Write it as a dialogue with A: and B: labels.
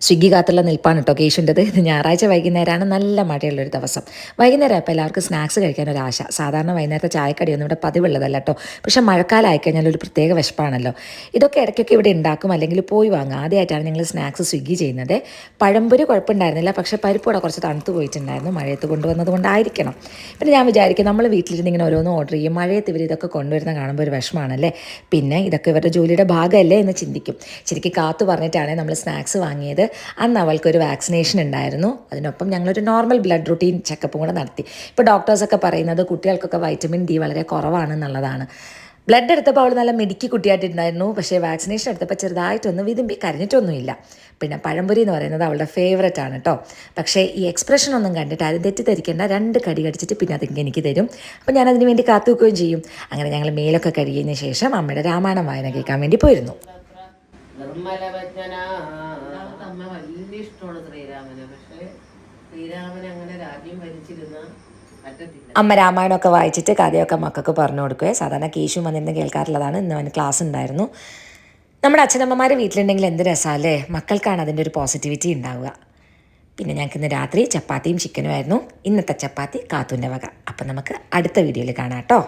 A: സ്വിഗ്ഗി കാത്തുള്ള നിൽപ്പാണ് കേട്ടോ കേശുൻ്റെത്. ഇത് ഞായറാഴ്ച വൈകുന്നേരമാണ്, നല്ല മഴയുള്ളൊരു ദിവസം. വൈകുന്നേരം അപ്പോൾ എല്ലാവർക്കും സ്നാക്സ് കഴിക്കാനൊരാശ. സാധാരണ വൈകുന്നേരത്തെ ചായക്കടിയൊന്നും ഇവിടെ പതിവുള്ളതല്ല കേട്ടോ. പക്ഷേ മഴക്കാലം ആയിക്കഴിഞ്ഞാൽ ഒരു പ്രത്യേക വിശപ്പാണല്ലോ. ഇതൊക്കെ ഇടയ്ക്കൊക്കെ ഇവിടെ ഉണ്ടാക്കും, അല്ലെങ്കിൽ പോയി വാങ്ങും. ആദ്യമായിട്ടാണ് ഞങ്ങൾ സ്നാക്സ് സ്വിഗ്ഗി ചെയ്യുന്നത്. പഴംപൊരി കുഴപ്പമുണ്ടായിരുന്നില്ല, പക്ഷേ പരിപ്പോടെ കുറച്ച് തണുത്ത് പോയിട്ടുണ്ടായിരുന്നു. മഴയത്ത് കൊണ്ടുവന്നത് കൊണ്ടായിരിക്കണം. പിന്നെ ഞാൻ വിചാരിക്കും നമ്മൾ വീട്ടിലിരുന്ന് ഇങ്ങനെ ഓരോന്ന് ഓർഡർ ചെയ്യും, മഴയത്ത് ഇവർ ഇതൊക്കെ കൊണ്ടുവരുന്ന കാണുമ്പോൾ ഒരു വിഷമാണല്ലേ. പിന്നെ ഇതൊക്കെ ഇവരുടെ ജോലിയുടെ ഭാഗമല്ലേ എന്ന് ചിന്തിക്കും. ശരിക്കും കാത്തു പറഞ്ഞിട്ടാണ് നമ്മൾ സ്നാക്സ് വാങ്ങിയത്. അന്ന് അവൾക്കൊരു വാക്സിനേഷൻ ഉണ്ടായിരുന്നു. അതിനൊപ്പം ഞങ്ങളൊരു നോർമൽ ബ്ലഡ് റുട്ടീൻ ചെക്കപ്പും കൂടെ നടത്തി. ഇപ്പോൾ ഡോക്ടേഴ്സൊക്കെ പറയുന്നത് കുട്ടികൾക്കൊക്കെ വൈറ്റമിൻ ഡി വളരെ കുറവാണെന്നുള്ളതാണ്. ബ്ലഡ് എടുത്തപ്പോൾ അവൾ നല്ല മിടുക്കി കുട്ടിയായിട്ടുണ്ടായിരുന്നു. പക്ഷേ വാക്സിനേഷൻ എടുത്തപ്പോൾ ചെറുതായിട്ടൊന്നും വിതുമ്പി കരഞ്ഞിട്ടൊന്നുമില്ല. പിന്നെ പഴംപൊരി എന്ന് പറയുന്നത് അവളുടെ ഫേവററ്റ് ആണ് കേട്ടോ. പക്ഷേ ഈ എക്സ്പ്രഷൻ ഒന്നും കണ്ടിട്ട് അത് തെറ്റിദ്ധരിക്കേണ്ട. 2 കടി കടിച്ചിട്ട് പിന്നെ അതിങ്ങനെ എനിക്ക് തരും. അപ്പോൾ ഞാൻ അതിന് വേണ്ടി കാത്തു വെക്കുകയും ചെയ്യും. അങ്ങനെ ഞങ്ങൾ മേലൊക്കെ കഴുകിയതിന് ശേഷം അമ്മയുടെ രാമായണം വായന കേൾക്കാൻ വേണ്ടി പോയിരുന്നു.
B: അമ്മ വലിയ ഇഷ്ടമാണ് ശ്രീരാമന്. പക്ഷേ ശ്രീരാമൻ അങ്ങനെ രാജ്യം ഭരിച്ചിരുന്ന പറ്റത്തില്ല.
A: അമ്മ രാമായണമൊക്കെ വായിച്ചിട്ട് കഥയൊക്കെ മക്കൾക്ക് പറഞ്ഞു കൊടുക്കുകയെ. സാധാരണ കേശു വന്നിരുന്ന് കേൾക്കാറുള്ളതാണ്. ഇന്ന് അവന് ക്ലാസ് ഉണ്ടായിരുന്നു. നമ്മുടെ അച്ഛനമ്മമാർ വീട്ടിലുണ്ടെങ്കിൽ എന്ത് രസമല്ലേ. മക്കൾക്കാണ് അതിൻ്റെ ഒരു പോസിറ്റിവിറ്റി ഉണ്ടാവുക. പിന്നെ ഞങ്ങൾക്ക് ഇന്ന് രാത്രി ചപ്പാത്തിയും ചിക്കനും ആയിരുന്നു. ഇന്നത്തെ ചപ്പാത്തി കാത്തൂൻ്റെ വക. അപ്പം നമുക്ക് അടുത്ത വീഡിയോയിൽ കാണാം കേട്ടോ.